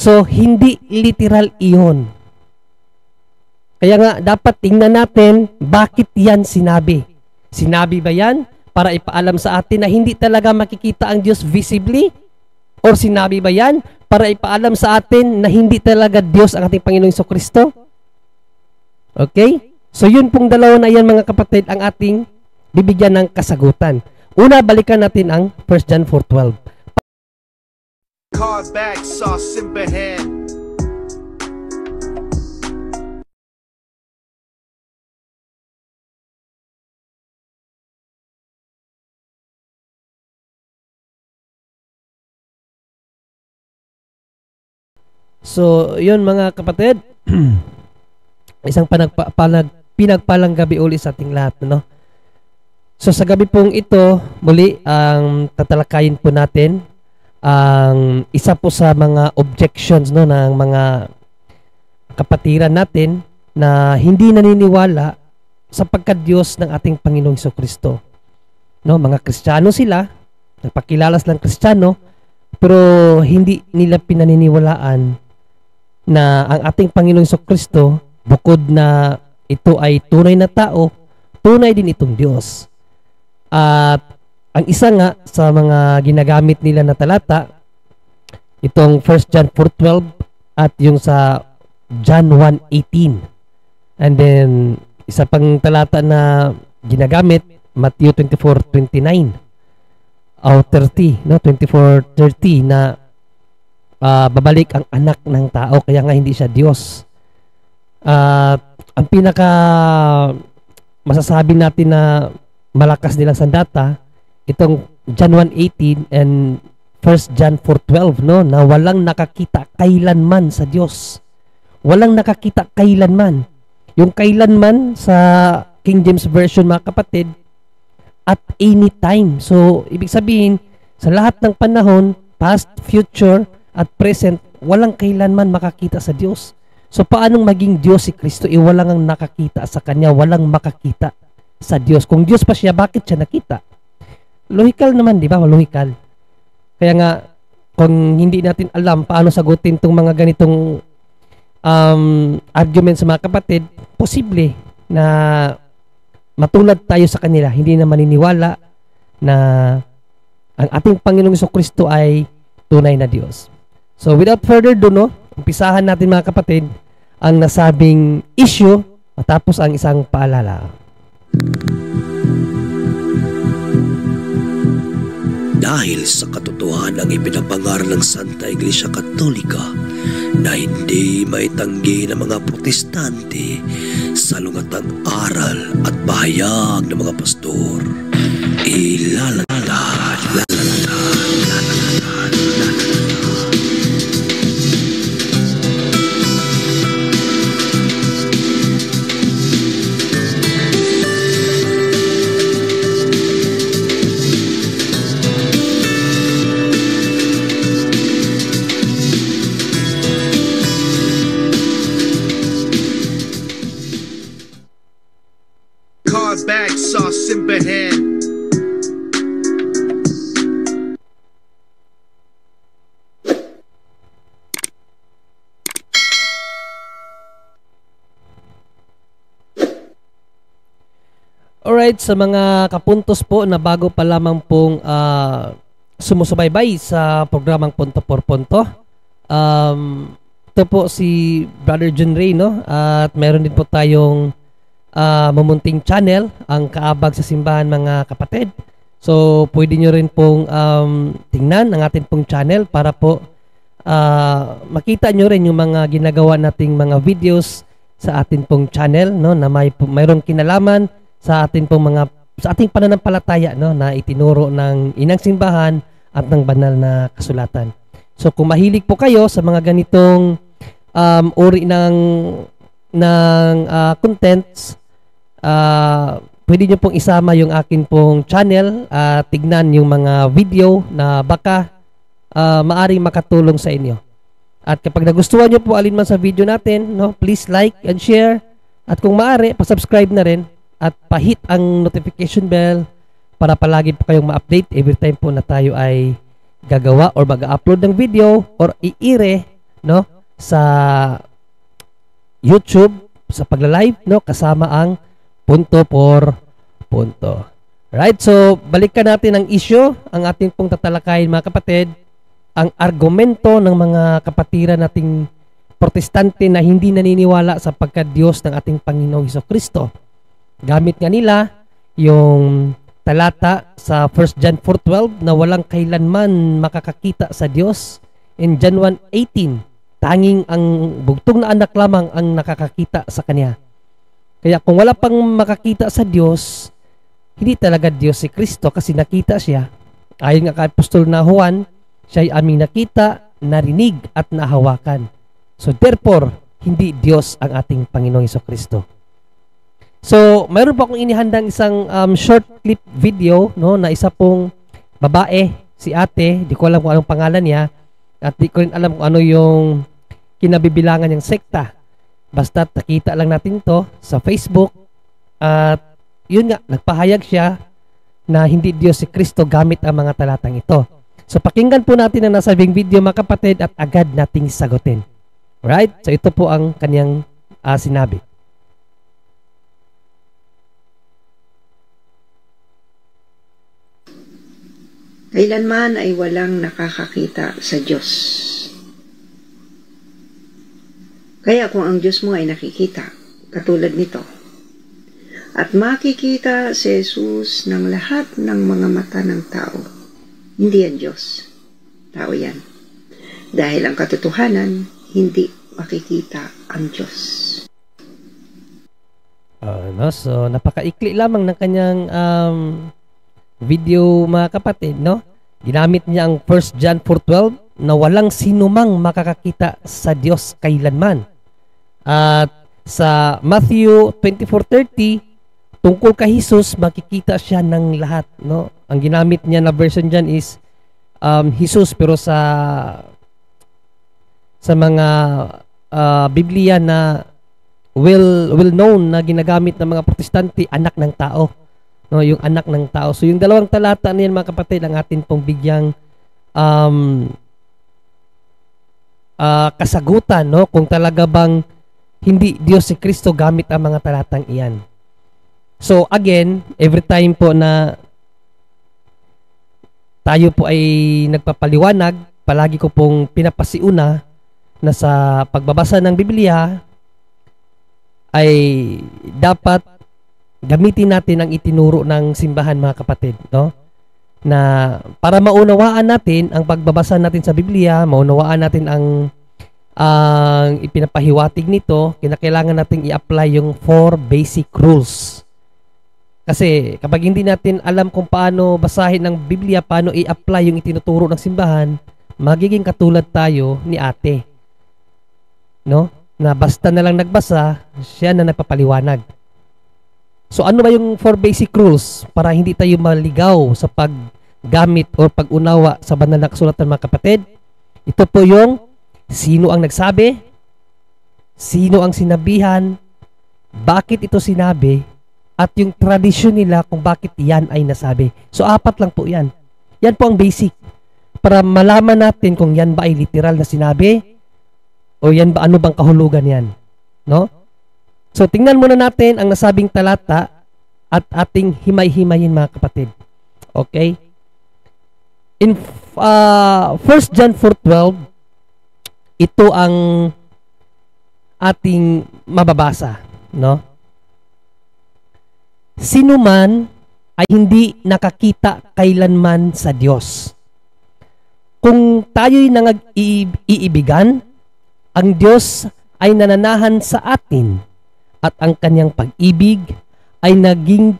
So, hindi literal iyon. Kaya nga, dapat tingnan natin bakit yan sinabi. Sinabi ba yan para ipaalam sa atin na hindi talaga makikita ang Diyos visibly? Or sinabi ba yan para ipaalam sa atin na hindi talaga Diyos ang ating Panginoong Jesucristo? Okay? So, yun pong dalawa na yan, mga kapatid, ang ating bibigyan ng kasagutan. Una, balikan natin ang 1 John 4:12. Car back, sauce in hand. So, yun mga kapatid, isang pinagpalang gabi uli sa ating lahat, no? So, sa gabi pong ito, muli, ang tatalakayin po natin ang isa po sa mga objections, no, ng mga kapatiran natin na hindi naniniwala sa pagka-Diyos ng ating Panginoong Jesucristo. No, mga Kristiyano sila, nagpakilala silang Kristiyano, pero hindi nila pinaniniwalaan na ang ating Panginoong Jesucristo, bukod na ito ay tunay na tao, tunay din itong Diyos. At ang isa nga sa mga ginagamit nila na talata, itong 1 John 4:12 at yung sa John 1:18. And then, isa pang talata na ginagamit, Matthew 24:29 o 30, no? 24:30 na babalik ang anak ng tao, kaya nga hindi siya Diyos. Ang pinaka masasabi natin na malakas nilang sandata, itong John 1:18 and 1 John 4:12, no, na walang nakakita kailanman sa Diyos. Walang nakakita kailanman. Yung kailanman sa King James Version, mga kapatid, at any time. So, ibig sabihin, sa lahat ng panahon, past, future, at present, walang kailanman makakita sa Diyos. So, paanong maging Diyos si Kristo? Walang ang nakakita sa Kanya, walang makakita sa Diyos. Kung Diyos pa siya, bakit siya nakita? Logical naman, di ba? Logical. Kaya nga, kung hindi natin alam paano sagutin itong mga ganitong arguments sa mga kapatid, posible na matulad tayo sa kanila, hindi na maniniwala na ang ating Panginoong Jesucristo ay tunay na Diyos. So, without further ado, no, umpisahan natin mga kapatid ang nasabing issue matapos ang isang paalala. Dahil sa katotohanan ng ipinapangaral ng Santa Iglesia Katolika na hindi maitanggi ng mga protestante sa lungatang aral at bahayag ng mga pastor, back, sauce in hand. Alright, sa mga kapuntos po na bago pa lamang pong sumusubaybay sa programang Punto por Punto, ito po si Brother John Ray, no? At meron din po tayong mamunting channel, ang Kaabag sa Simbahan, mga kapatid. So, pwede nyo rin pong tingnan ang ating pong channel para po makita nyo rin yung mga ginagawa nating mga videos sa ating pong channel, no, na mayroong kinalaman sa ating pong sa ating pananampalataya, no, na itinuro ng Inang Simbahan at ng banal na kasulatan. So, kung mahilig po kayo sa mga ganitong uri ng contents, pwede nyo pong isama yung akin pong channel, tignan yung mga video na baka maaring makatulong sa inyo. At kapag nagustuhan nyo po alinman sa video natin, no, please like and share. At kung maaari, pa-subscribe na rin at pa-hit ang notification bell para palagi po kayong ma-update every time po na tayo ay gagawa or mag-upload ng video or iire no, sa YouTube, sa pagla-live, no, kasama ang punto por punto. Right? So, balikan natin ang issue, ang ating pong tatalakayin mga kapatid, ang argumento ng mga kapatiran nating protestante na hindi naniniwala sa pagka-Diyos ng ating Panginoong Hesukristo. Gamit nga nila yung talata sa 1 John 4:12 na walang kailanman makakakita sa Diyos. In John 1:18, tanging ang bugtong na anak lamang ang nakakakita sa Kanya. Kaya kung wala pang makakita sa Diyos, hindi talaga Diyos si Kristo kasi nakita siya. Ayon nga kay Apostol na Juan, siya ay aming nakita, narinig at nahawakan. So therefore, hindi Diyos ang ating Panginoong Hesukristo. So, mayroon pa akong inihandang isang short clip video, no, na isa pong babae, si ate, di ko alam kung anong pangalan niya, at di ko rin alam kung ano yung kinabibilangan niyang sekta. Basta nakita lang natin to sa Facebook, at yun nga, nagpahayag siya na hindi Diyos si Kristo gamit ang mga talatang ito. So, pakinggan po natin ang nasabing video mga kapatid at agad nating sagutin. Right? So, ito po ang kanyang sinabi. Kailanman ay walang nakakakita sa Diyos. Kaya kung ang Diyos mo ay nakikita, katulad nito, at makikita si Jesus ng lahat ng mga mata ng tao, hindi yan Diyos. Tao yan. Dahil ang katotohanan, hindi makikita ang Diyos. So, napakaikli lamang ng kanyang video mga kapatid, no? Ginamit niya ang 1 John 4:12 na walang sinumang makakakita sa Diyos kailanman. At sa Matthew 24:30, tungkol kay Jesus, makikita siya ng lahat, no? Ang ginamit niya na version diyan is Jesus, pero sa mga Biblia na well known na ginagamit ng mga protestante, anak ng tao. No, yung anak ng tao. So yung dalawang talata niyan mga kapatid ang atin pong bigyang kasagutan, no, kung talaga bang hindi Diyos si Kristo gamit ang mga talatang iyan. So again, every time po na tayo po ay nagpapaliwanag, palagi ko pong pinapasiuna na sa pagbabasa ng Biblia ay dapat gamitin natin ang itinuro ng simbahan mga kapatid, no? Na para maunawaan natin ang pagbabasa natin sa Biblia, maunawaan natin ang ipinapahiwatig nito, kinakailangan nating i-apply yung 4 basic rules. Kasi kapag hindi natin alam kung paano basahin ng Biblia, paano i-apply yung itinuturo ng simbahan, magiging katulad tayo ni ate, no? Na basta na lang nagbasa, siya na nagpapaliwanag. So ano ba yung 4 basic rules para hindi tayo maligaw sa paggamit o pag-unawa sa banal na kasulatan mga kapatid? Ito po yung sino ang nagsabi, sino ang sinabihan, bakit ito sinabi, at yung tradisyon nila kung bakit yan ay nasabi. So 4 lang po yan. Yan po ang basic. Para malaman natin kung yan ba ay literal na sinabi o yan ba ano bang kahulugan yan. No? So, tingnan muna natin ang nasabing talata at ating himay-himayin mga kapatid. Okay? In 1 John 4:12, ito ang ating mababasa, no? Sino man ay hindi nakakita kailanman sa Diyos. Kung tayo'y iibigan, ang Diyos ay nananahan sa atin at ang kanyang pag-ibig ay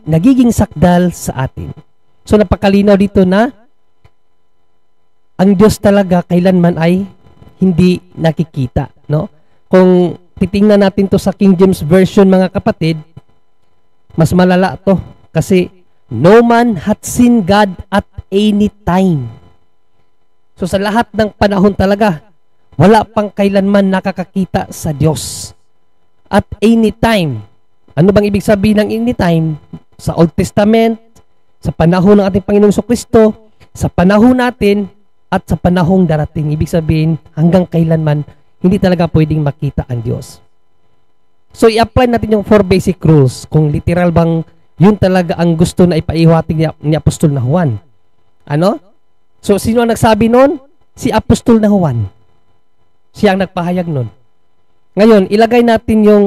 nagiging sakdal sa atin. So napakalinaw dito na ang Diyos talaga kailanman ay hindi nakikita, no? Kung titingnan natin to sa King James Version mga kapatid, mas malala to kasi no man hath seen God at any time. So sa lahat ng panahon talaga, wala pang kailanman nakakakita sa Diyos. At anytime. Ano bang ibig sabihin ng anytime? Sa Old Testament, sa panahon ng ating Panginoong Jesucristo, sa panahon natin, at sa panahong darating. Ibig sabihin, hanggang kailanman, hindi talaga pwedeng makita ang Diyos. So, i-apply natin yung 4 basic rules kung literal bang yun talaga ang gusto na ipaiwatig ni Apostol na Juan. Ano? So, sino ang nagsabi nun? Si Apostol na Juan. Siya ang nagpahayag nun. Ngayon, ilagay natin yung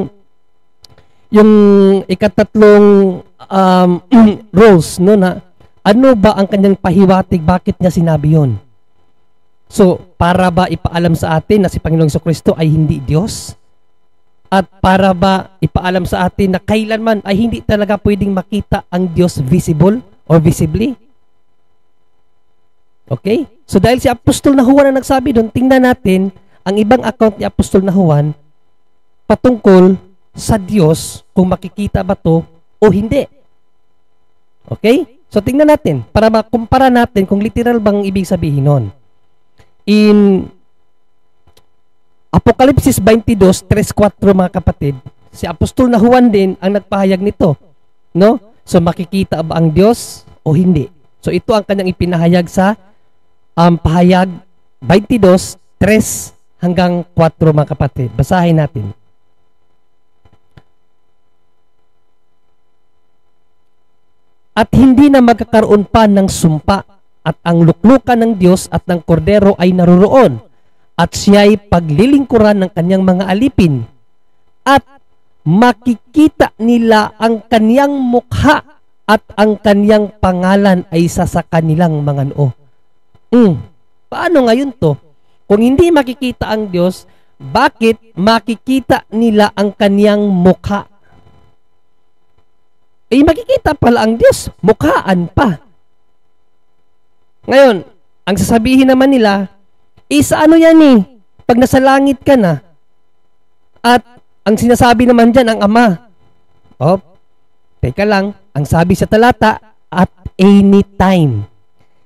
ikatatlong rules, no, na ano ba ang kanyang pahiwatig, bakit niya sinabi yon. So, para ba ipaalam sa atin na si Panginoong Jesucristo ay hindi Diyos? At para ba ipaalam sa atin na kailanman ay hindi talaga pwedeng makita ang Diyos visible or visibly? Okay? So, dahil si Apostol na Juan ang nagsabi doon, tingnan natin ang ibang account ni Apostol na Juan patungkol sa Diyos kung makikita ba to o hindi. Okay? So, tingnan natin para makumpara natin kung literal bang ibig sabihin nun. In Apokalipsis 22, 3-4 mga kapatid, si Apostol na Juan din ang nagpahayag nito. No? So, makikita ba ang Diyos o hindi? So, ito ang kanyang ipinahayag sa pahayag 22, 3 hanggang 4 mga kapatid. Basahin natin. At hindi na magkakaroon pa ng sumpa, at ang luklukan ng Diyos at ng Kordero ay naroroon, at siya'y paglilingkuran ng kanyang mga alipin, at makikita nila ang kanyang mukha, at ang kanyang pangalan ay sa kanilang mga noo. Paano ngayon to? Kung hindi makikita ang Diyos, bakit makikita nila ang kanyang mukha? Eh, makikita pala ang Diyos, mukhaan pa. Ngayon, ang sasabihin naman nila, sa ano yan eh? Pag nasa langit ka na, at ang sinasabi naman dyan, ang Ama. Teka lang, ang sabi sa talata, at any time.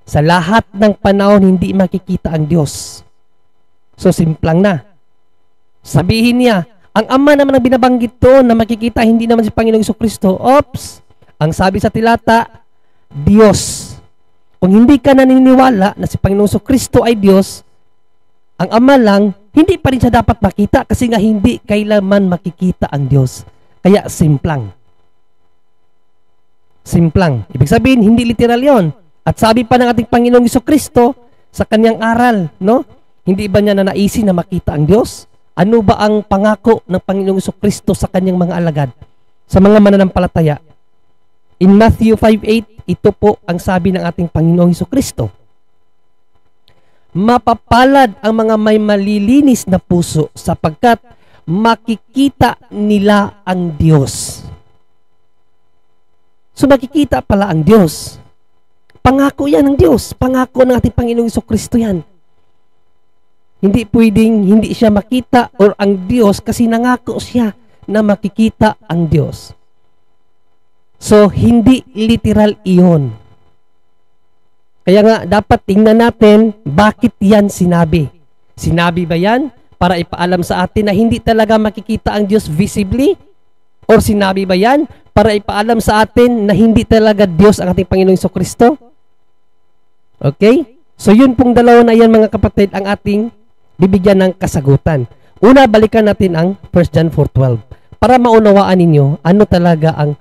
Sa lahat ng panahon, hindi makikita ang Diyos. So, simplang na. Sabihin niya, ang Ama naman ang binabanggit doon na makikita, hindi naman si Panginoong Jesucristo. Ang sabi sa talata, Diyos. Kung hindi ka naniniwala na si Panginoong Jesucristo ay Diyos, ang Ama lang, hindi pa rin siya dapat makita kasi nga hindi kailanman makikita ang Diyos. Kaya simplang. Simplang. Ibig sabihin, hindi literal yon. At sabi pa ng ating Panginoong Jesucristo sa kanyang aral, no? Hindi ba niya nanaisin na makita ang Diyos? Ano ba ang pangako ng Panginoong Jesucristo sa kanyang mga alagad, sa mga mananampalataya? In Matthew 5:8, ito po ang sabi ng ating Panginoong Jesucristo. Mapapalad ang mga may malilinis na puso sapagkat makikita nila ang Diyos. So makikita pala ang Diyos. Pangako yan ng Diyos. Pangako ng ating Panginoong Jesucristo yan. Hindi pwedeng hindi siya makita or ang Diyos kasi nangako siya na makikita ang Diyos. So, hindi literal iyon. Kaya nga, dapat tingnan natin bakit yan sinabi. Sinabi ba yan para ipaalam sa atin na hindi talaga makikita ang Diyos visibly? Or sinabi ba yan para ipaalam sa atin na hindi talaga Diyos ang ating Panginoong Jesucristo? Okay? So, yun pong dalawa na yan mga kapatid ang ating bibigyan ng kasagutan. Una, balikan natin ang 1 John 4:12 para maunawaan ninyo ano talaga ang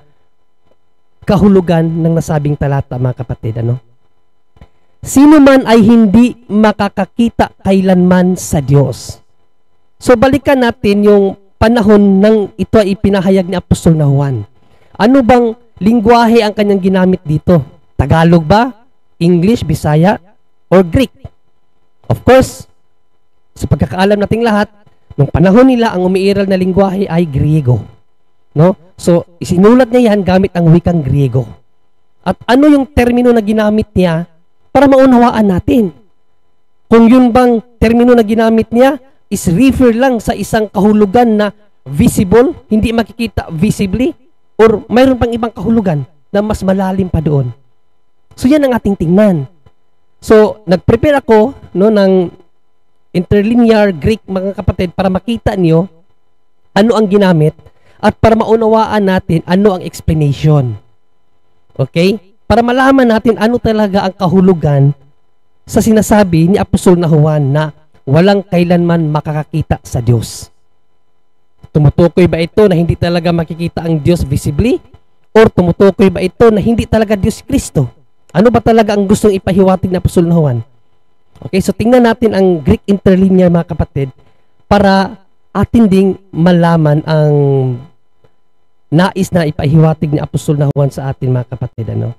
kahulugan ng nasabing talata mga kapatid. Sino man ay hindi makakakita kailanman sa Diyos. So balikan natin yung panahon ng ito ay ipinahayag ni Apostol na Juan. Ano bang lingwahe ang kanyang ginamit dito? Tagalog ba? English, Bisaya, or Greek? Of course, sa pagkakaalam nating lahat, nung panahon nila, ang umiiral na lingwahe ay Griego. No? So, isinulat niya yan gamit ang wikang Griego. At ano yung termino na ginamit niya para maunawaan natin? Kung yun bang termino na ginamit niya is refer lang sa isang kahulugan na visible, hindi makikita visibly, or mayroon pang ibang kahulugan na mas malalim pa doon. So, yan ang ating tingnan. So, nag-prepare ako ng interlinear Greek mga kapatid para makita niyo ano ang ginamit at para maunawaan natin ano ang explanation. Okay? Para malaman natin ano talaga ang kahulugan sa sinasabi ni Apostol na Juan na walang kailanman makakakita sa Diyos. Tumutukoy ba ito na hindi talaga makikita ang Diyos visibly? Or tumutukoy ba ito na hindi talaga Diyos Kristo? Ano ba talaga ang gustong ipahiwatig na Apostol na Juan? Okay, so tingnan natin ang Greek interlinear mga kapatid para atin ding malaman ang nais na ipahiwatig ni Apostol na Juan sa atin mga kapatid. Ano?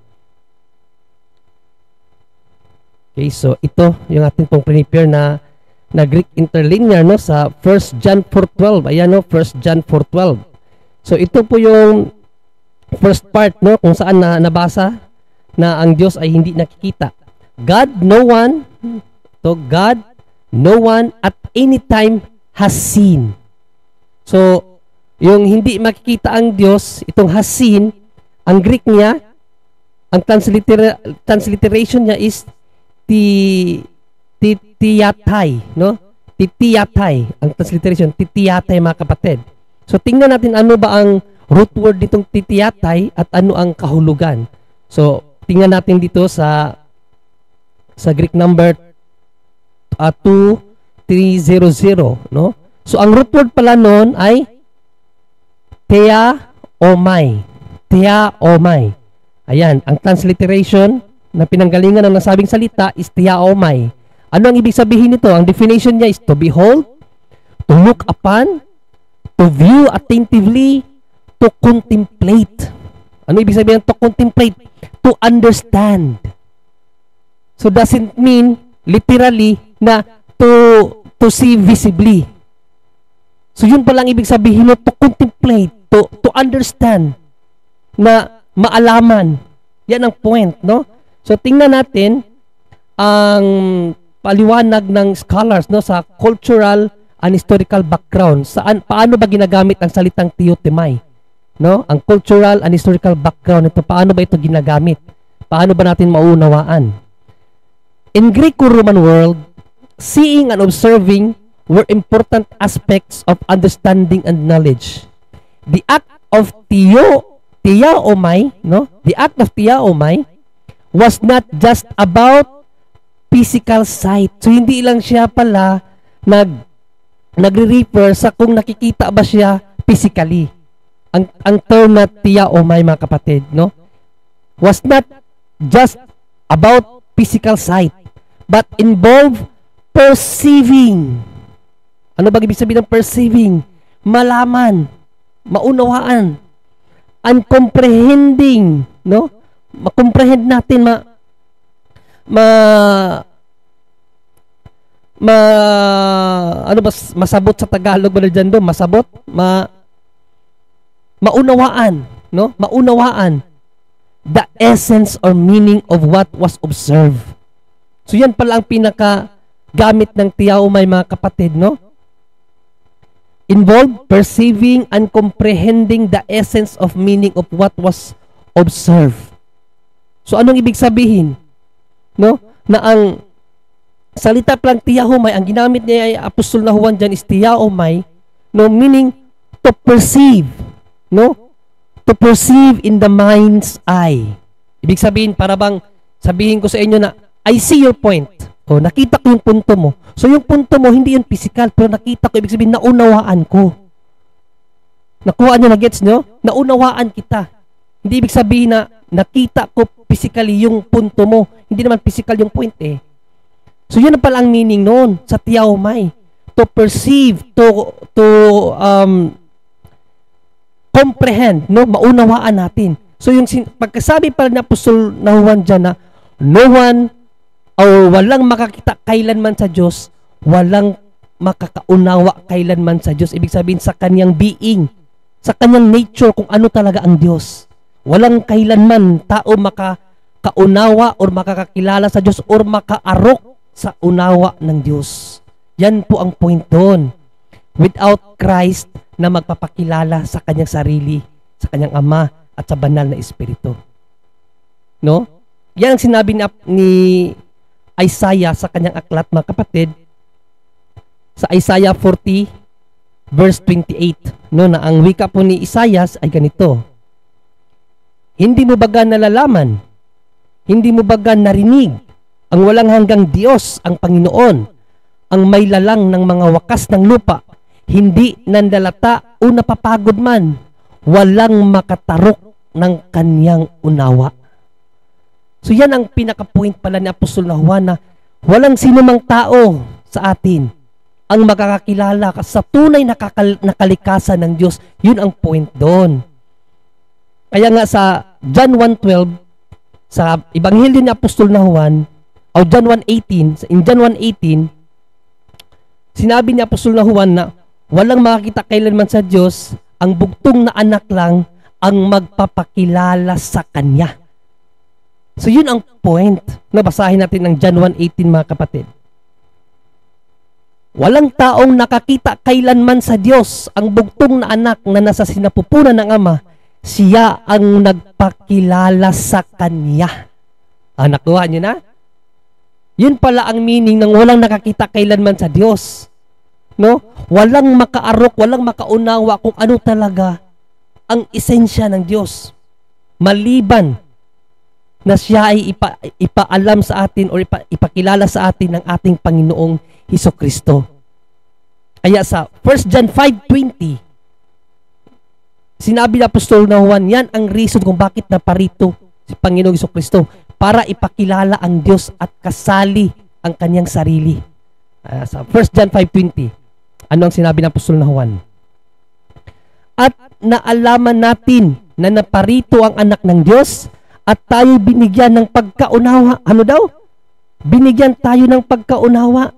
Okay, so ito yung ating pong prepare na Greek interlinear no sa 1 John 4:12. Ayan no, 1 John 4:12. So ito po yung first part no kung saan nabasa na ang Diyos ay hindi nakikita. God no one at any time has seen. So yung hindi makikita ang Diyos, itong has seen, ang Greek niya, ang transliteration niya is titiyatai, no? Titiyatai, ang transliteration, titiyatai mga kapatid. So tingnan natin ano ba ang root word nitong titiyatai at ano ang kahulugan. So tingnan natin dito sa Greek number 2300, no? So ang root word pala noon ay theaomai. Theaomai. Ayan, ang transliteration na pinanggalingan ng nasabing salita is theaomai. Ano ang ibig sabihin nito? Ang definition niya is to behold, to look upon, to view attentively, to contemplate. Ano ibig sabihin to contemplate? To understand. So doesn't mean literally na to see visibly. So yun palang ibig sabihin no, to contemplate, to understand, na maalaman. Yan ang point, no? So tingnan natin ang paliwanag ng scholars no sa cultural and historical background. Paano ba ginagamit ang salitang theotemai? No? Ang cultural and historical background ito, paano ba ito ginagamit? Paano ba natin maunawaan? In Greco-Roman world, seeing and observing were important aspects of understanding and knowledge. The act of theaomai, no? The act of theaomai was not just about physical sight. So hindi lang siya pala nagre-refer sa kung nakikita ba siya physically. Ang term na theaomai mga kapatid, no? Was not just about physical sight, but involved perceiving. Ano ba ibig sabihin ng perceiving? Malaman, maunawaan, uncomprehending, no? Ma-comprehend natin, ano ba masabot sa Tagalog ba diyan do? Masabot, maunawaan, no? Maunawaan the essence or meaning of what was observed. So yan pala ang pinaka gamit ng theaomai mga kapatid, no? Involved perceiving and comprehending the essence of meaning of what was observed. So anong ibig sabihin? No? Na ang salita palang theaomai, ang ginamit niya ay Apostol na Juan dyan is theaomai, no? Meaning to perceive, no? To perceive in the mind's eye. Ibig sabihin, para bang sabihin ko sa inyo na I see your point. O, nakita ko yung punto mo. So yung punto mo, hindi yun physical, pero nakita ko, ibig sabihin, naunawaan ko. Nakuha nyo na gets nyo? Naunawaan kita. Hindi ibig sabihin na nakita ko physically yung punto mo. Hindi naman physical yung point eh. So yun na pala ang meaning noon sa theaomai. To perceive, to comprehend, no? Maunawaan natin. So yung pagkasabi pala ni Apostol na Juan dyan na no one o walang makakita kailanman sa Diyos, walang makakaunawa kailanman sa Diyos. Ibig sabihin sa kanyang being, sa kanyang nature, kung ano talaga ang Diyos. Walang kailanman tao makakaunawa or makakakilala sa Diyos or makaarok sa unawa ng Diyos. Yan po ang point doon. Without Christ na magpapakilala sa kanyang sarili, sa kanyang Ama at sa banal na Espiritu. No? Yan ang sinabi ni Isaiah sa kanyang aklat, mga kapatid, sa Isaiah 40 verse 28, no, na ang wika po ni Isaiah ay ganito: hindi mo baga nalalaman, hindi mo baga narinig ang walang hanggang Diyos, ang Panginoon, ang may lalang ng mga wakas ng lupa, hindi nandalata o napapagod man, walang makatarok ng kanyang unawa. So yan ang pinaka-point pala ni Apostol na Juan, na walang sinumang tao sa atin ang makakakilala sa tunay na kalikasan ng Diyos. Yun ang point doon. Kaya nga sa John 1:12, sa Ebanghelyo ni Apostol na Juan, o John 1:18, in John 1:18, sinabi ni Apostol na Juan na walang makakita kailanman sa Diyos, ang bugtong na anak lang ang magpapakilala sa Kanya. So yun ang point na basahin natin ng John 1:18, mga kapatid. Walang taong nakakita kailanman sa Diyos, ang bugtong na anak na nasa sinapupunan ng Ama, siya ang nagpakilala sa Kanya. Nakuha niyo na? Yun pala ang meaning ng walang nakakita kailanman sa Diyos. No? Walang makaarok, walang makaunawa kung ano talaga ang esensya ng Diyos. Maliban na siya ay ipaalam sa atin o ipakilala sa atin ng ating Panginoong Hesukristo. Kaya sa 1 John 5:20, sinabi ng Apostol na Juan, yan ang reason kung bakit naparito si Panginoong Hesukristo, para ipakilala ang Diyos at kasali ang kanyang sarili. Sa 1 John 5:20, ano ang sinabi ng Apostol na Juan? At naalaman natin na naparito ang anak ng Diyos at tayo binigyan ng pagkaunawa. Ano daw? Binigyan tayo ng pagkaunawa.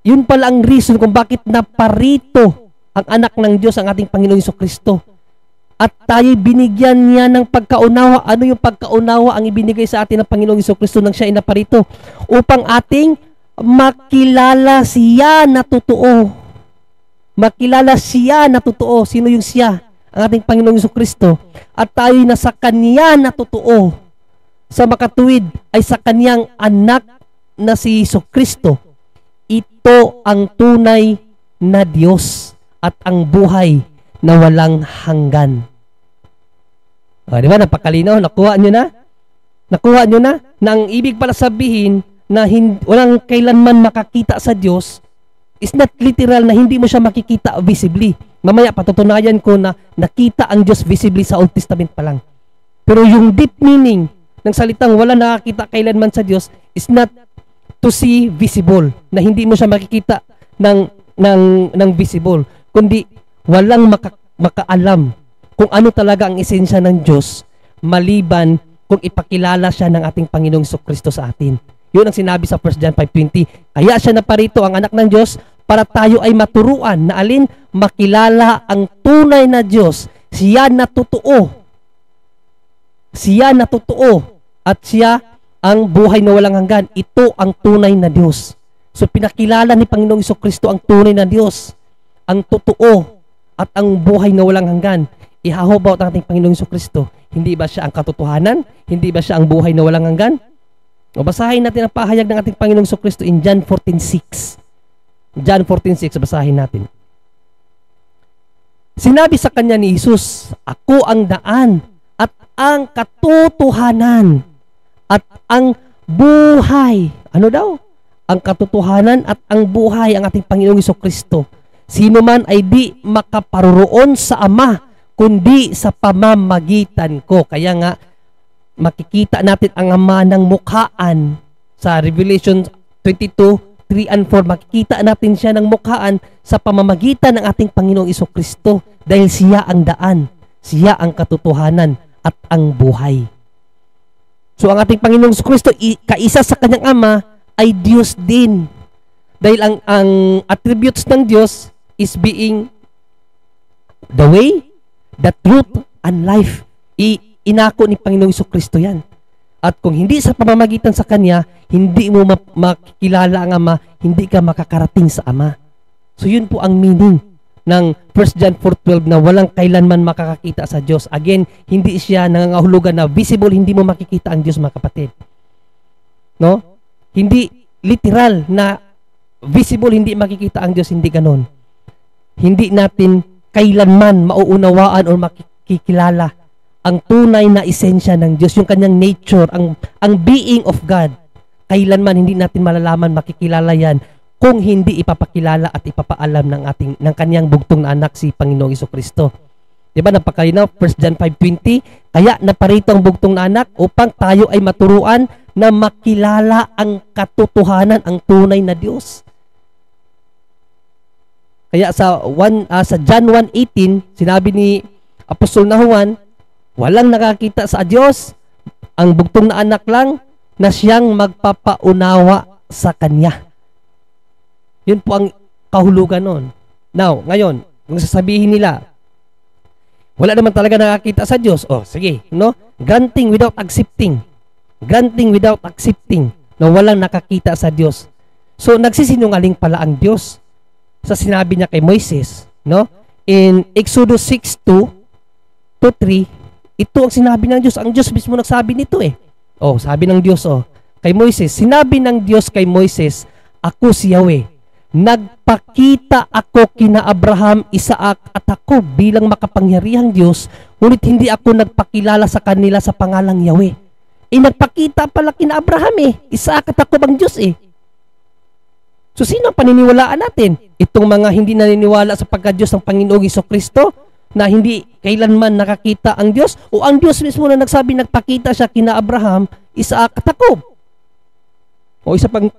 Yun pala ang reason kung bakit naparito ang anak ng Diyos, ang ating Panginoong Hesukristo. At tayo binigyan niya ng pagkaunawa. Ano yung pagkaunawa ang ibinigay sa atin ng Panginoong Hesukristo nang siya ay naparito? Upang ating makilala siya na totoo. Makilala siya na totoo. Sino yung siya? Ang ating Panginoong Hesukristo. At tayo'y nasa Kanya na totoo. Sa makatuwid ay sa Kanyang anak na si Hesukristo. Ito ang tunay na Diyos at ang buhay na walang hanggan. Di ba? Napakalinaw. Nakuha nyo na? Nakuha nyo na? Na ang ibig pala sabihin na walang kailanman makakita sa Diyos is not literal na hindi mo siya makikita visibly. Mamaya patutunayan ko na nakita ang Diyos visibly sa Old Testament pa lang. Pero yung deep meaning ng salitang wala nakakita kailanman sa Diyos is not to see visible, na hindi mo siya makikita ng visible, kundi walang makaalam kung ano talaga ang esensya ng Diyos maliban kung ipakilala siya ng ating Panginoong Hesukristo sa atin. Yun ang sinabi sa 1 John 5:20. Kaya siya naparito, ang anak ng Diyos, para tayo ay maturuan na alin? Makilala ang tunay na Diyos. Siya na totoo. Siya na totoo. At siya ang buhay na walang hanggan. Ito ang tunay na Diyos. So pinakilala ni Panginoong Hesukristo ang tunay na Diyos, ang totoo at ang buhay na walang hanggan. How about ang ating Panginoong Hesukristo? Hindi ba siya ang katotohanan? Hindi ba siya ang buhay na walang hanggan? O basahin natin ang pahayag ng ating Panginoong Hesukristo in John 14:6. John 14:6, basahin natin. Sinabi sa kanya ni Jesus, ako ang daan at ang katotohanan at ang buhay. Ano daw? Ang katotohanan at ang buhay, ang ating Panginoong Hesukristo. Sino man ay di makaparoroon sa Ama, kundi sa pamamagitan ko. Kaya nga, makikita natin ang Ama ng mukhaan. Sa Revelation 22:3 and 4, makikita natin siya ng mukhaan sa pamamagitan ng ating Panginoong Hesukristo. Dahil siya ang daan, siya ang katotohanan at ang buhay. So ang ating Panginoong Hesukristo, kaisa sa kanyang Ama, ay Diyos din. Dahil ang attributes ng Diyos is being the way, the truth, and life. Inako ni Panginoong Hesukristo yan. At kung hindi sa pamamagitan sa Kanya, hindi mo makikilala ang Ama, hindi ka makakarating sa Ama. So yun po ang meaning ng 1 John 4:12 na walang kailanman makakakita sa Diyos. Again, hindi siya nangangahulugan na visible, hindi mo makikita ang Diyos, mga kapatid. No? Hindi literal na visible, hindi makikita ang Diyos, hindi ganon. Hindi natin kailanman mauunawaan o makikilala ang tunay na esensya ng Diyos, yung kanyang nature, ang being of God. kailanman hindi natin malalaman, makikilala yan kung hindi ipapakilala at ipapaalam ng kanyang bugtong na anak si Panginoong Jesucristo. Diba, napakalinaw, 1 John 5:20, kaya naparito ang bugtong na anak upang tayo ay maturuan na makilala ang katotohanan, ang tunay na Diyos. Kaya sa John 1:18, sinabi ni Apostol na Juan, walang nakakita sa Diyos, ang bugtong na anak lang na siyang magpapaunawa sa Kanya. Yun po ang kahulugan nun. Now, ngayon, kung sasabihin nila, wala naman talaga nakakita sa Diyos. Oh, sige, no? Granting without accepting. Granting without accepting na walang nakakita sa Diyos. So, nagsisinungaling pala ang Diyos sa sinabi niya kay Moises, no? In Exodus 6:2-3, ito ang sinabi ng Diyos. Ang Diyos mismo nagsabi nito eh. Oh, sabi ng Diyos, kay Moises, sinabi ng Diyos kay Moises, ako si Yahweh. Nagpakita ako kina Abraham, Isaac at Jacob bilang makapangyarihang Diyos, ngunit hindi ako nagpakilala sa kanila sa pangalang Yahweh. Nagpakita pala kina Abraham Isaac at Jacob ang Diyos So sino ang paniniwalaan natin? Itong mga hindi naniniwala sa pagka-Diyos ng Panginoong Jesucristo na hindi kailanman nakakita ang Diyos, o ang Diyos mismo na nagsabi nagpakita siya kina Abraham, Isaac at Jacob? O isa pang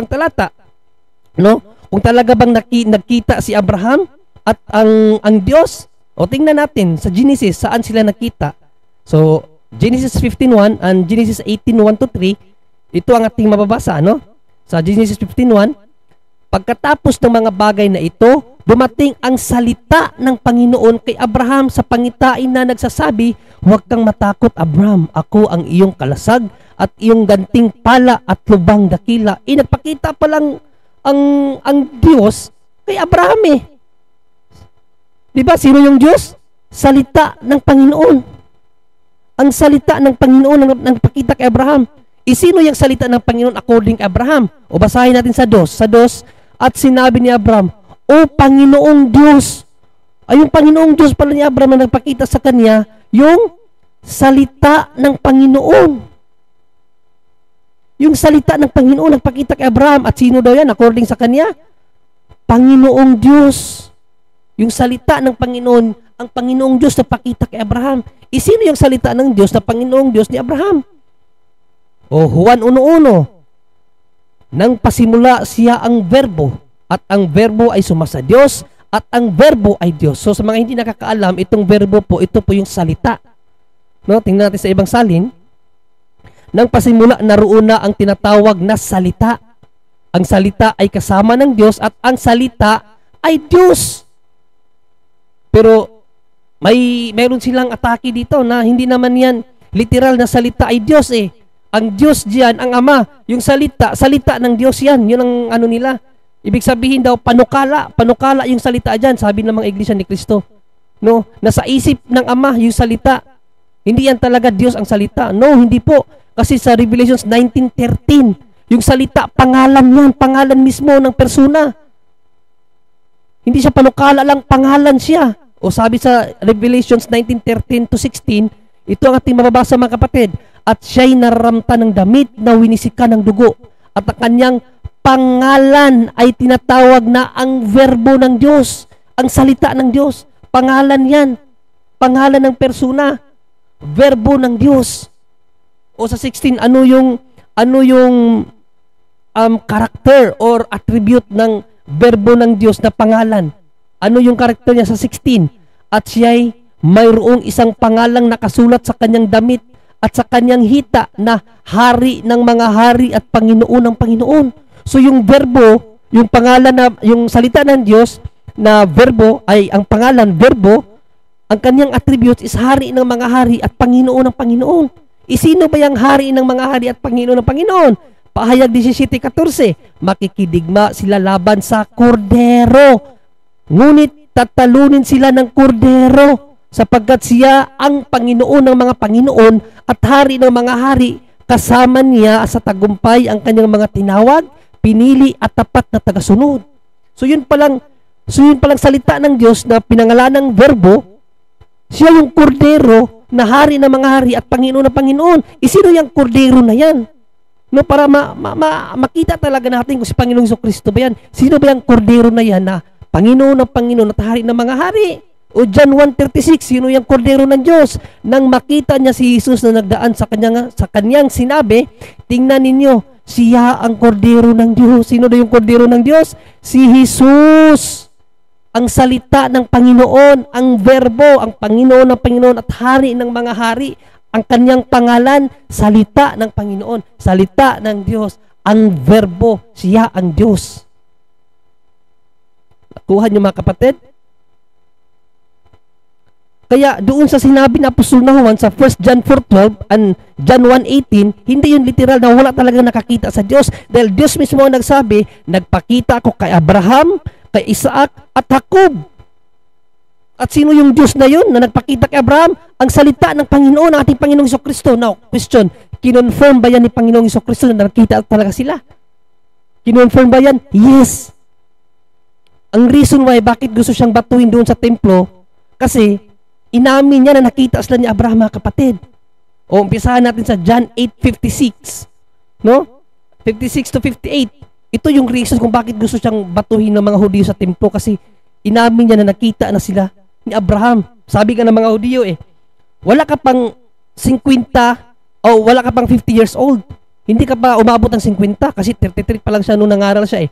talata, no? Kung talaga bang nagkita si Abraham at ang Diyos, o tingnan natin sa Genesis saan sila nakita. So Genesis 15:1 and Genesis 18:1-3, ito ang ating mababasa, no? Sa Genesis 15:1, pagkatapos ng mga bagay na ito, dumating ang salita ng Panginoon kay Abraham sa pangitain na nagsasabi, huwag kang matakot, Abraham, ako ang iyong kalasag at iyong ganting pala at lubang dakila. Nagpakita pa lang ang Diyos kay Abraham Diba, sino yung Diyos? Salita ng Panginoon. Ang salita ng Panginoon ang nagpakita kay Abraham. Sino yung salita ng Panginoon according kay Abraham? O basahin natin sa 2. At sinabi ni Abraham, O Panginoong Diyos. Ay, yung Panginoong Diyos pala ni Abraham na nagpakita sa kanya, yung salita ng Panginoon. Yung salita ng Panginoon nagpakita kay Abraham. At sino daw yan according sa kanya? Panginoong Diyos. Yung salita ng Panginoon, ang Panginoong Diyos nagpakita kay Abraham. Sino yung salita ng Diyos na Panginoong Diyos ni Abraham? O Juan 1:1, nang pasimula siya ang verbo, at ang verbo ay sumasa Diyos, at ang verbo ay Diyos. So sa mga hindi nakakaalam, itong verbo po, ito po yung salita. No, tingnan natin sa ibang salin. Nang pasimula, naroon na ang tinatawag na salita. Ang salita ay kasama ng Diyos, at ang salita ay Diyos. Pero mayroon silang atake dito na hindi naman yan literal na salita ay Diyos Ang Diyos diyan, ang Ama, yung salita ng Diyos yan. Yun ang ano nila. Ibig sabihin daw, panukala yung salita diyan, sabi ng mga iglesia ni Kristo. No, nasa isip ng Ama yung salita. Hindi yan talaga Diyos ang salita. No, hindi po. Kasi sa Revelations 19:13, yung salita, pangalan yan, pangalan mismo ng persona. Hindi siya panukala lang, pangalan siya. O sabi sa Revelations 19:13-16, ito ang ating mababasa mga kapatid. At siya'y nararamta ng damit na winisika ng dugo. At ang kanyang pangalan ay tinatawag na ang verbo ng Diyos. Ang salita ng Diyos. Pangalan yan. Pangalan ng persona. Verbo ng Diyos. O sa 16, ano yung character or attribute ng verbo ng Diyos na pangalan? Ano yung karakter niya sa 16? At siya'y mayroong isang pangalang nakasulat sa kanyang damit at sa kanyang hita na hari ng mga hari at Panginoon ng Panginoon. So yung verbo, yung pangalan na, yung salita ng Diyos na verbo ay ang pangalan, verbo, ang kanyang attributes is hari ng mga hari at Panginoon ng Panginoon. Sino ba yung hari ng mga hari at Panginoon ng Panginoon? Pahayag 17:14, makikidigma sila laban sa kordero. Ngunit tatalunin sila ng kordero sapagkat siya ang Panginoon ng mga Panginoon at hari ng mga hari. Kasama niya sa tagumpay ang kanyang mga tinawag, pinili at tapat na tagasunod. So yun palang salita ng Diyos na pinangalan ng verbo. Siya yung kordero na hari ng mga hari at Panginoon ng Panginoon. Sino yung kordero na yan? No, para makita talaga natin kung si Panginoong Jesucristo ba yan. Sino ba yung kordero na yan na Panginoon ng Panginoon at hari ng mga hari? O John 1:36, sino yung kordero ng Diyos? Nang makita niya si Jesus na nagdaan sa kanyang sinabi, tingnan ninyo, siya ang kordero ng Diyos. Sino na yung kordero ng Diyos? Si Jesus. Ang salita ng Panginoon, ang verbo, ang Panginoon ng Panginoon at hari ng mga hari. Ang kanyang pangalan, salita ng Panginoon, salita ng Diyos. Ang verbo, siya ang Diyos. Nakuha niyo mga kapatid? Kaya doon sa sinabi ng Apostol na Juan sa 1 John 4:12 and John 1:18, hindi yun literal na wala talaga nakakita sa Diyos. Dahil Diyos mismo ang nagsabi, nagpakita ako kay Abraham, kay Isaac, at Jacob. At sino yung Diyos na yun na nagpakita kay Abraham? Ang salita ng Panginoon, ng ating Panginoong Jesucristo. Now, question, kinonfirm ba yan ni Panginoong Jesucristo na nakita talaga sila? Kinonfirm ba yan? Yes. Ang reason why, bakit gusto siyang batuhin doon sa templo, kasi inamin niya na nakita sila ni Abraham, mga kapatid. O umpisahan natin sa John 8:56. No? 56 to 58. Ito yung reason kung bakit gusto siyang batuhin ng mga Hudyo sa templo, kasi inamin niya na nakita na sila ni Abraham. Sabi ka ng mga Hudyo wala ka pang 50 o wala ka pang 50 years old. Hindi ka pa umabot ng 50 kasi 33 pa lang siya nung nangaral siya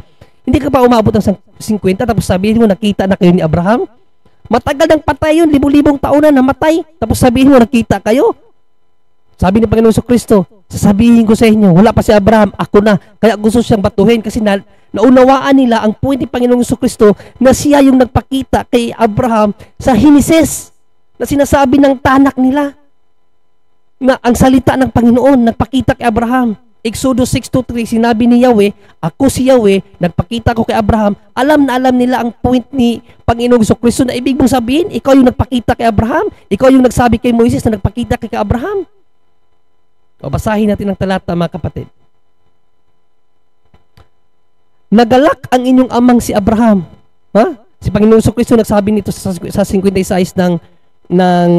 Hindi ka pa umabot ng 50 tapos sabihin mo nakita na kayo ni Abraham. Matagal nang patay yun, libu-libong taon na namatay. Tapos sabihin mo, nakita kayo. Sabi ni Panginoon Jesucristo, sasabihin ko sa inyo, wala pa si Abraham, ako na. Kaya gusto siyang batuhin kasi naunawaan nila ang point ni Panginoong Jesucristo na siya yung nagpakita kay Abraham sa Genesis na sinasabi ng tanak nila na ang salita ng Panginoon nagpakita kay Abraham. Exodus 6:3, sinabi ni Yahweh, ako si Yahweh, nagpakita ko kay Abraham. Alam na alam nila ang point ni Panginoong Jesucristo na ibig mong sabihin, ikaw yung nagpakita kay Abraham, ikaw yung nagsabi kay Moises na nagpakita kay Abraham. O basahin natin ang talata, mga kapatid. Nagalak ang inyong amang si Abraham. Ha? Si Panginoong Jesucristo nagsabi nito sa 56 ng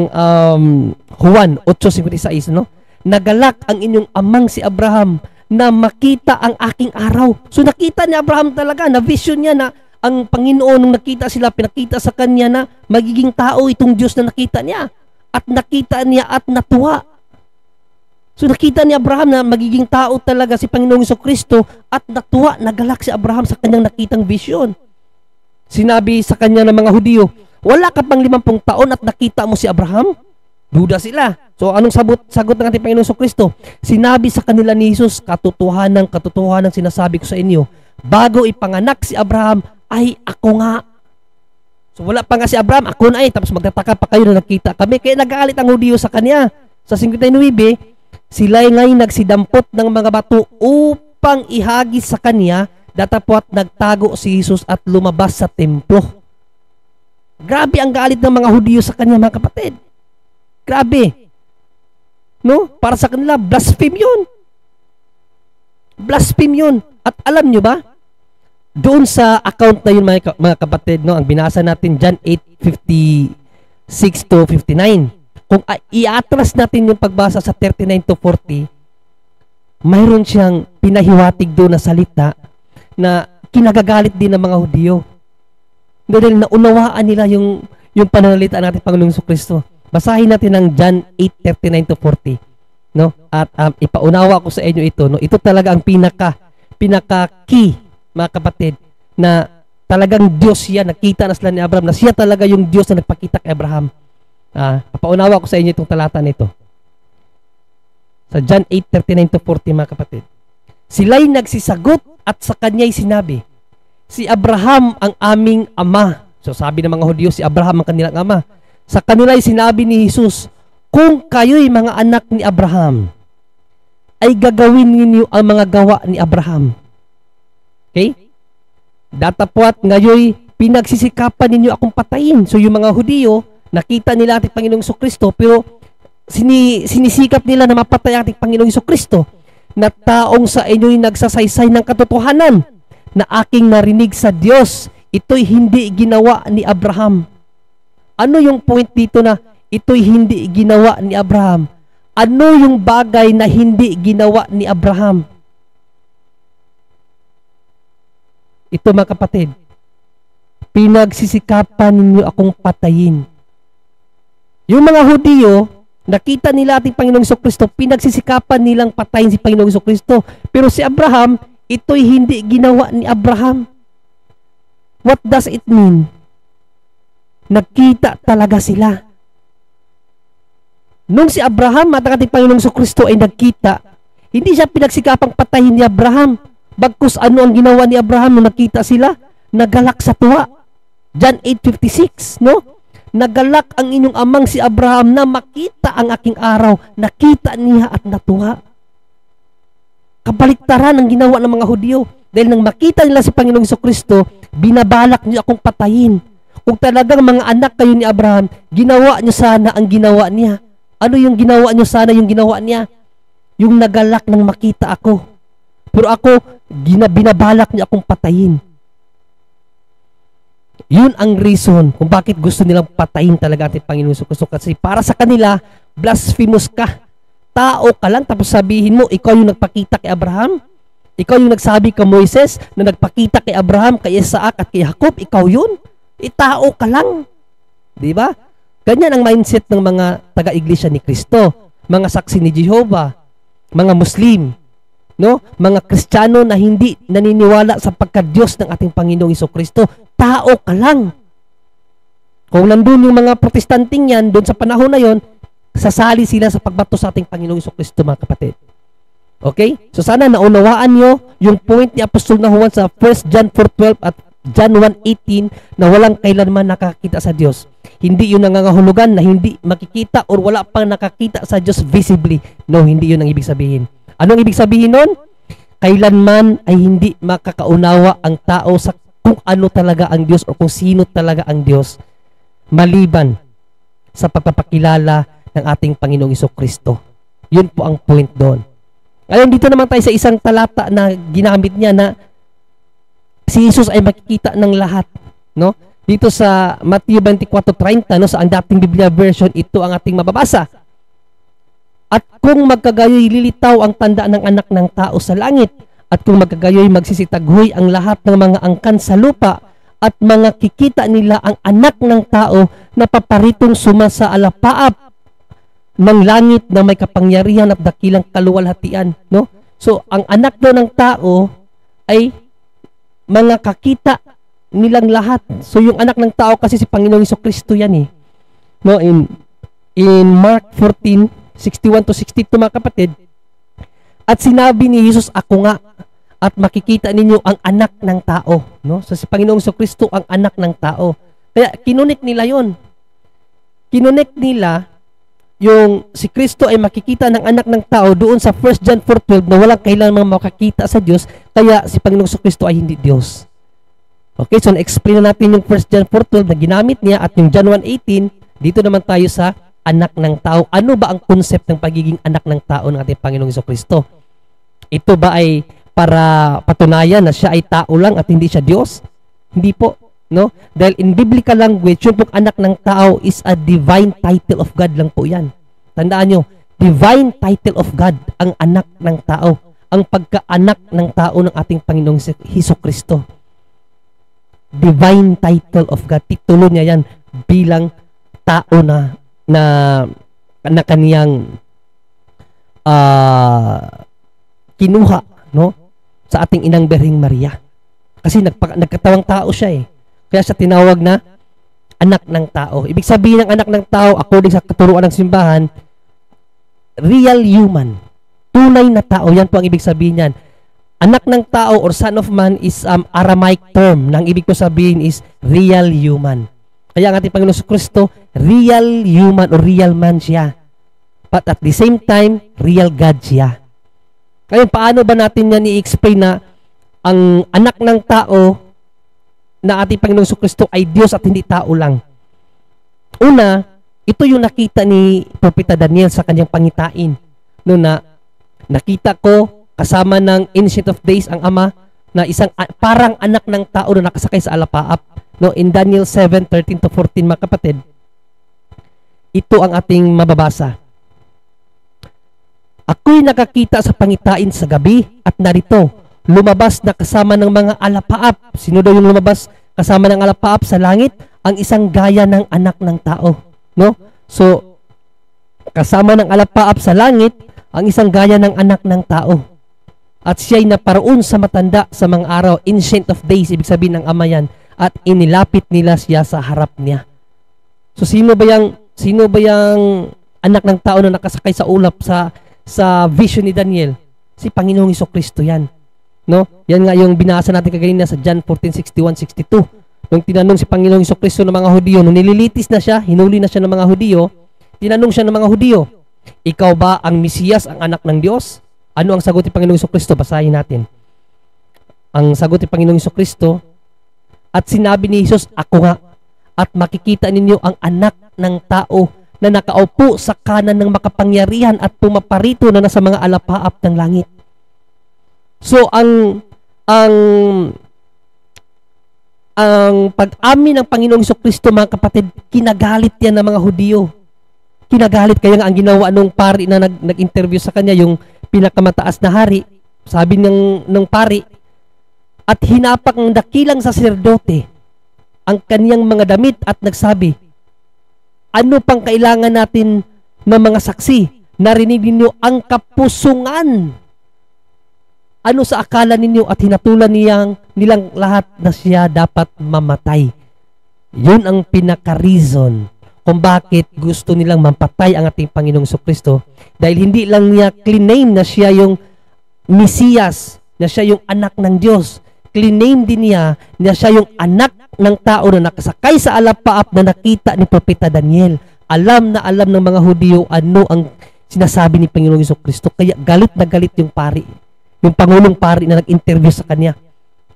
Juan 8:56, no? Nagalak ang inyong amang si Abraham na makita ang aking araw. So nakita ni Abraham talaga, na vision niya na ang Panginoon nung nakita sila, pinakita sa kanya na magiging tao itong Diyos na nakita niya. At nakita niya at natuwa. So nakita ni Abraham na magiging tao talaga si Panginoong Jesucristo at natuwa, nagalak si Abraham sa kanyang nakitang vision. Sinabi sa kanya ng mga Hudyo, wala ka pang 50 taon at nakita mo si Abraham? Duda sila. So anong sagot ng ating Panginoong Jesucristo? Sinabi sa kanila ni Jesus, katotohanan sinasabi ko sa inyo, bago ipanganak si Abraham, ay ako nga. So wala pa nga si Abraham, ako na tapos magtataka pa kayo na nakita kami. Kaya nag-aalit ang Hudyo sa kanya. Sa 59, sila ngay nagsidampot ng mga bato upang ihagis sa kanya, datapwat nagtago si Jesus at lumabas sa templo. Grabe ang galit ng mga Hudyo sa kanya, mga kapatid. Grabe. No? Para sa kanila, blaspheme yun. Blaspheme yun. At alam nyo ba, doon sa account na yun, mga kapatid, no, ang binasa natin, John 8:56 to 59, kung i-atras natin yung pagbasa sa 39 to 40, mayroon siyang pinahiwatig doon na salita na kinagagalit din ng mga Hudyo. Dahil naunawaan nila yung pananalita natin Panginoong Jesucristo. Basahin natin ang John 8:39 to 40, no? At ipaunawa ko sa inyo ito, no? Ito talaga ang pinaka key, mga kapatid, na talagang Diyos siya, nakita na sila ni Abraham, na siya talaga yung Diyos na nagpakita kay Abraham. Papaunawa ko sa inyo itong talata nito. Sa John 8:39 to 40, mga kapatid. Sila'y nagsisagot at sa kanya'y sinabi, si Abraham ang aming ama. So sabi ng mga Hudyo, si Abraham ang kanilang ama. Sa kanila'y sinabi ni Jesus, kung kayo'y mga anak ni Abraham, ay gagawin ninyo ang mga gawa ni Abraham. Okay? Datapwat ngayoy pinagsisikapan ninyo akong patayin. So yung mga Hudyo, nakita nila ating Panginoong Jesucristo, pero sinisikap nila na mapatay ating Panginoong Jesucristo, na taong sa inyo'y nagsasaysay ng katotohanan na aking narinig sa Diyos, ito'y hindi ginawa ni Abraham. Ano yung point dito na ito'y hindi ginawa ni Abraham? Ano yung bagay na hindi ginawa ni Abraham? Ito mga kapatid, pinagsisikapan ninyo akong patayin. Yung mga Hudyo, nakita nila ating Panginoong Jesucristo, pinagsisikapan nilang patayin si Panginoong Jesucristo. Pero si Abraham, ito'y hindi ginawa ni Abraham. What does it mean? Nagkita talaga sila. Nung si Abraham at ang ating Panginoong Jesucristo ay nagkita, hindi siya pinagsikapang patayin ni Abraham. Bagkus ano ang ginawa ni Abraham nung nakita sila? Nagalak sa tuwa. John 8:56, no? Nagalak ang inyong amang si Abraham na makita ang aking araw. Nakita niya at natuwa. Kabaliktaran ang ginawa ng mga Hudyo. Dahil nang makita nila si Panginoong Jesucristo, binabalak niyo akong patayin. Kung talagang mga anak kayo ni Abraham, ginawa niyo sana ang ginawa niya. Ano yung ginawa niyo sana yung ginawa niya? Yung nagalak nang makita ako. Pero ako, binabalak niya akong patayin. Yun ang reason kung bakit gusto nilang patayin talaga ating Panginoon Jesucristo. Kasi para sa kanila, blasphemous ka. Tao ka lang, tapos sabihin mo, ikaw yung nagpakita kay Abraham. Ikaw yung nagsabi kay Moises na nagpakita kay Abraham, kay Isaac at kay Jacob. Ikaw yun. Tao ka lang. Diba? Ganyan ang mindset ng mga taga-iglesia ni Kristo. Mga saksi ni Jehovah. Mga Muslim. No? Mga Kristiyano na hindi naniniwala sa pagka-Diyos ng ating Panginoong Jesucristo. Tao ka lang. Kung nandun yung mga protestanting yan, doon sa panahon na yon, sasali sila sa pagbato sa ating Panginoong Jesucristo, mga kapatid. Okay? So sana naunawaan nyo yung point ni Apostol na Juan sa 1 John 4:12 at John 1:18 na walang kailanman nakakita sa Diyos. Hindi yun nangangahulugan na hindi makikita or wala pang nakakita sa Diyos visibly. No, hindi yun ang ibig sabihin. Anong ibig sabihin nun? Kailanman ay hindi makakaunawa ang tao sa kung ano talaga ang Diyos o kung sino talaga ang Diyos maliban sa pagpapakilala ng ating Panginoong Jesucristo. Yun po ang point doon. Ngayon dito naman tayo sa isang talata na ginamit niya na si Jesus ay makikita ng lahat, no? Dito sa Matthew 24:30, no, sa ang dating Biblia version, ito ang ating mababasa. At kung magkagayoy lilitaw ang tanda ng anak ng tao sa langit, at kung magkagayoy magsisitaghoy ang lahat ng mga angkan sa lupa, at mga kikita nila ang anak ng tao na paparitong sumasa alapaap ng langit na may kapangyarihan at dakilang kaluwalhatian, no? So ang anak daw ng tao ay mga kakita nilang lahat. So yung anak ng tao kasi si Panginoong Jesucristo yan eh. No, in Mark 14:61-62, mga kapatid, at sinabi ni Jesus, ako nga, at makikita ninyo ang anak ng tao, no? So si Panginoong Jesucristo ang anak ng tao. Kaya kinunik nila yon. Kinunik nila yung si Kristo ay makikita ng anak ng tao doon sa 1 John 4:12 na walang kailanman makakita sa Diyos, kaya si Panginoong Jesucristo ay hindi Diyos. Okay, so na-explain na natin yung 1 John 4:12 na ginamit niya at yung John 1:18, dito naman tayo sa anak ng tao. Ano ba ang concept ng pagiging anak ng tao ng ating Panginoong Jesucristo? Ito ba ay para patunayan na siya ay tao lang at hindi siya Diyos? Hindi po, no? Dahil in biblical language, yung pong anak ng tao is a divine title of God lang po yan. Tandaan nyo, divine title of God, ang anak ng tao. Ang pagkaanak ng tao ng ating Panginoong Jesucristo. Divine title of God. Titulo niya yan bilang tao na kaniyang kinuha, no, sa ating inang Birheng Maria. Kasi nagkatawang tao siya eh. Kaya siya tinawag na anak ng tao. Ibig sabihin ng anak ng tao, according sa katuruan ng simbahan, real human. Tunay na tao. Yan po ang ibig sabihin yan. Anak ng tao or son of man is Aramaic term. Nang ibig ko sabihin is real human. Kaya ang ating Panginoon Jesucristo, real human or real man siya. But at the same time, real God siya. Kaya paano ba natin yan i-explain na ang anak ng tao na ating Panginoong Jesucristo ay Diyos at hindi tao lang? Una, ito yung nakita ni Propeta Daniel sa kanyang pangitain. No, na nakita ko kasama ng Ancient of Days ang Ama na isang parang anak ng tao na nakasakay sa alapaap. No, in Daniel 7:13-14, mga kapatid, ito ang ating mababasa. Ako'y nakakita sa pangitain sa gabi at narito, lumabas na kasama ng mga alapaap. Sino daw yung lumabas kasama ng alapaap sa langit? Ang isang gaya ng anak ng tao, no? So kasama ng alapaap sa langit ang isang gaya ng anak ng tao. At siya'y naparoon sa matanda sa mga araw, ancient of days, ibig sabihin ng ama yan, at inilapit nila siya sa harap niya. So sino ba yung anak ng tao na nakasakay sa ulap sa vision ni Daniel? Si Panginoong Jesucristo yan. No? Yan nga yung binasa natin kaganina sa John 14:61-62. Nung tinanong si Panginoong Jesucristo ng mga Hudyo, nung nililitis na siya, hinuli na siya ng mga Hudyo, tinanong siya ng mga Hudyo, ikaw ba ang Mesiyas, ang anak ng Diyos? Ano ang sagot ni Panginoong Jesucristo? Basahin natin. Ang sagot ni Panginoong Jesucristo, at sinabi ni Jesus, ako nga, at makikita ninyo ang anak ng tao na nakaupo sa kanan ng makapangyarihan at pumaparito na nasa mga alapaap ng langit. So ang pag-amin ng Panginoong Jesucristo, mga kapatid, kinagalit yan ng mga Hudyo. Kinagalit, kaya nga ang ginawa nung pari na nag-interview sa kanya, yung pinakamataas na hari, sabi ng pari, at hinapak ng dakilang saserdote ang kaniyang mga damit at nagsabi, ano pang kailangan natin ng mga saksi? Narinig ninyo ang kapusungan. Ano sa akala ninyo? At hinatulan nilang lahat na siya dapat mamatay. Yun ang pinaka-reason kung bakit gusto nilang mampatay ang ating Panginoong Jesucristo. Dahil hindi lang niya claim na siya yung Mesiyas, na siya yung anak ng Diyos. Claim din niya na siya yung anak ng tao na nakasakay sa alapaap na nakita ni Propeta Daniel. Alam na alam ng mga Hudyo ano ang sinasabi ni Panginoong Jesucristo. Kaya galit na galit yung pari. Yung Pangulong Pari na nag-interview sa kanya.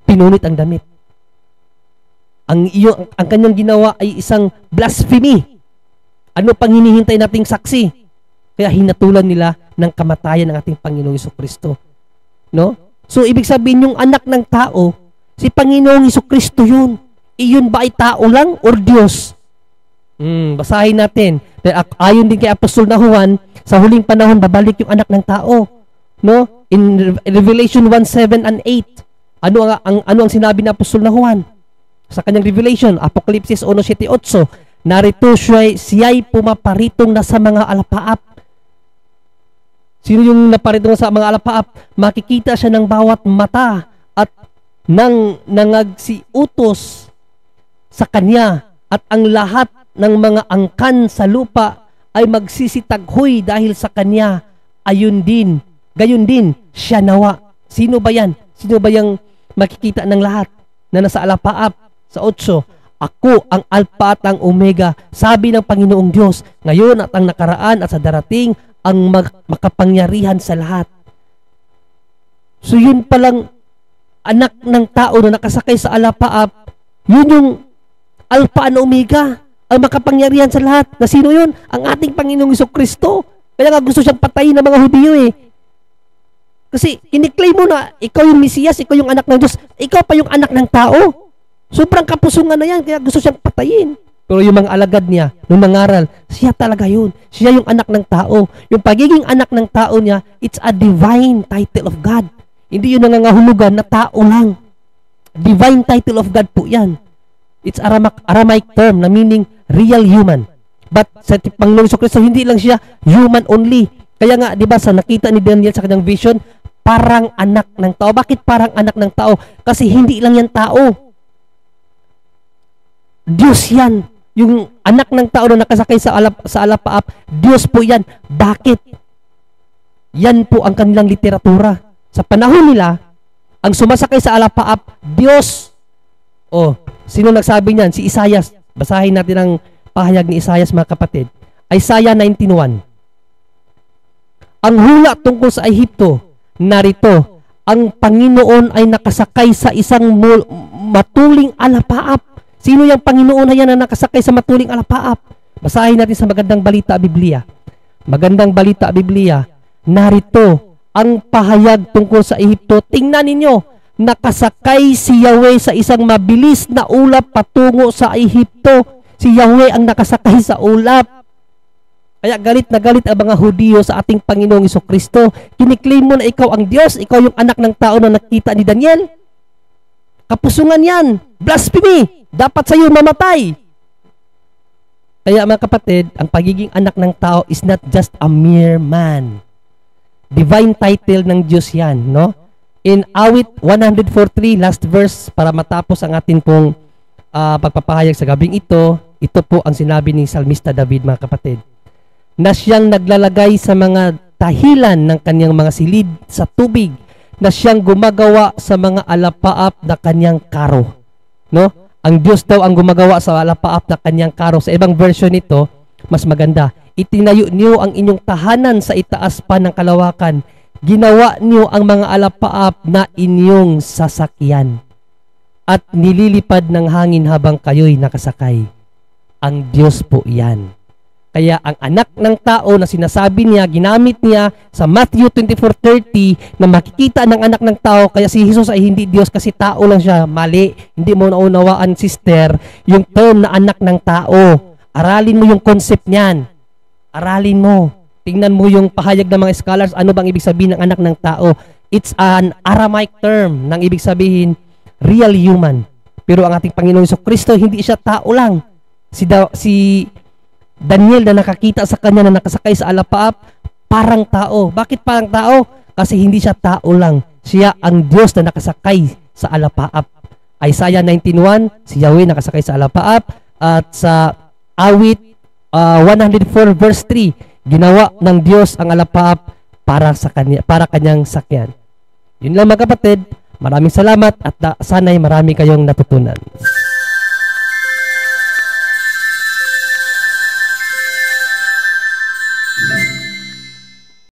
Pinunit ang damit. Ang kanyang ginawa ay isang blasphemy. Ano pang hinihintay nating saksi? Kaya hinatulan nila ng kamatayan ng ating Panginoong Jesucristo. No? So, ibig sabihin yung anak ng tao, si Panginoong Jesucristo yun. Iyon ba ay tao lang or Diyos? Basahin natin. Ayon din kay Apostol na Juan, sa huling panahon, babalik yung anak ng tao. No? In Revelation 1:7 and 8, ano ang sinabi ng Apostol na Juan? Sa kanyang Revelation, Apokalipsis 1:7-8, narito siya'y pumaparitong na sa mga alapaap. Sino yung naparitong sa mga alapaap? Makikita siya ng bawat mata at nang nangagsiutos sa kanya, at ang lahat ng mga angkan sa lupa ay magsisitaghoy dahil sa kanya. Gayon din siya nawa. Sino ba yan? Sino ba yung makikita ng lahat na nasa alapaap? Sa 8, ako ang Alpha at ang Omega, sabi ng Panginoong Diyos, ngayon at ang nakaraan at sa darating, ang makapangyarihan sa lahat. So yun palang anak ng tao na nakasakay sa alapaap, yun yung Alpha and Omega, ang makapangyarihan sa lahat. Na sino yun? Ang ating Panginoong Jesucristo. Kaya nga gusto siyang patayin ng mga Hudyo eh. Kasi kiniklaim mo na ikaw yung Mesiyas, ikaw yung anak ng Diyos, ikaw pa yung anak ng tao. Sobrang kapusungan na yan, kaya gusto siyang patayin. Pero yung mga alagad niya, nung nangaral, siya talaga yun. Siya yung anak ng tao. Yung pagiging anak ng tao niya, it's a divine title of God. Hindi yun nangangahulugan na tao lang. Divine title of God po yan. It's Aramaic term na meaning real human. But sa Panginoong Jesucristo, hindi lang siya human only. Kaya nga, di ba, sa nakita ni Daniel sa kanyang vision, parang anak ng tao. Bakit parang anak ng tao? Kasi hindi lang yan tao. Diyos yan. Yung anak ng tao na nakasakay sa alapaap, Diyos po yan. Bakit? Yan po ang kanilang literatura. Sa panahon nila, ang sumasakay sa alapaap, Diyos. Sino nagsabi niyan? Si Isaias. Basahin natin ang pahayag ni Isaias, mga kapatid. Isaiah 19:1. Ang hula tungkol sa Ehipto, narito, ang Panginoon ay nakasakay sa isang matuling alapaap. Sino yung Panginoon na yan na nakasakay sa matuling alapaap? Basahin natin sa Magandang Balita Biblia. Magandang Balita Biblia. Narito ang pahayag tungkol sa Ehipto. Tingnan ninyo, nakasakay si Yahweh sa isang mabilis na ulap patungo sa Ehipto. Si Yahweh ang nakasakay sa ulap. Kaya galit na galit ang mga Hudyo sa ating Panginoong Jesucristo. Kiniklaim mo na ikaw ang Diyos, ikaw yung anak ng tao na nakita ni Daniel. Kapusungan yan. Blasphemy. Dapat sa iyo mamatay. Kaya mga kapatid, ang pagiging anak ng tao is not just a mere man. Divine title ng Diyos yan, no? In Awit 104:3, last verse, para matapos ang atin pong pagpapahayag sa gabing ito, ito po ang sinabi ni Salmista David, mga kapatid, na siyang naglalagay sa mga tahilan ng kanyang mga silid sa tubig, na siyang gumagawa sa mga alapaap na kanyang karo. No? Ang Diyos daw ang gumagawa sa alapaap na kanyang karo. Sa ibang version nito, mas maganda. Itinayo niyo ang inyong tahanan sa itaas pa ng kalawakan. Ginawa niyo ang mga alapaap na inyong sasakyan. At nililipad ng hangin habang kayo'y nakasakay. Ang Diyos po yan. Kaya ang anak ng tao na sinasabi niya, ginamit niya sa Matthew 24:30 na makikita ng anak ng tao, kaya si Jesus ay hindi Diyos kasi tao lang siya. Mali. Hindi mo naunawaan, sister, yung term na anak ng tao. Aralin mo yung concept niyan. Aralin mo. Tingnan mo yung pahayag ng mga scholars, ano bang ibig sabihin ng anak ng tao. It's an Aramaic term nang ibig sabihin real human. Pero ang ating Panginoong Jesucristo, hindi siya tao lang. Si Daniel na nakakita sa kanya na nakasakay sa alapaap, parang tao. Bakit parang tao? Kasi hindi siya tao lang. Siya ang Diyos na nakasakay sa alapaap. Isaiah 19:1, si Yahweh nakasakay sa alapaap. At sa Awit 104 verse 3, ginawa ng Diyos ang alapaap para kanyang sakyan. Yun lang mga kapatid. Maraming salamat at sana'y marami kayong natutunan.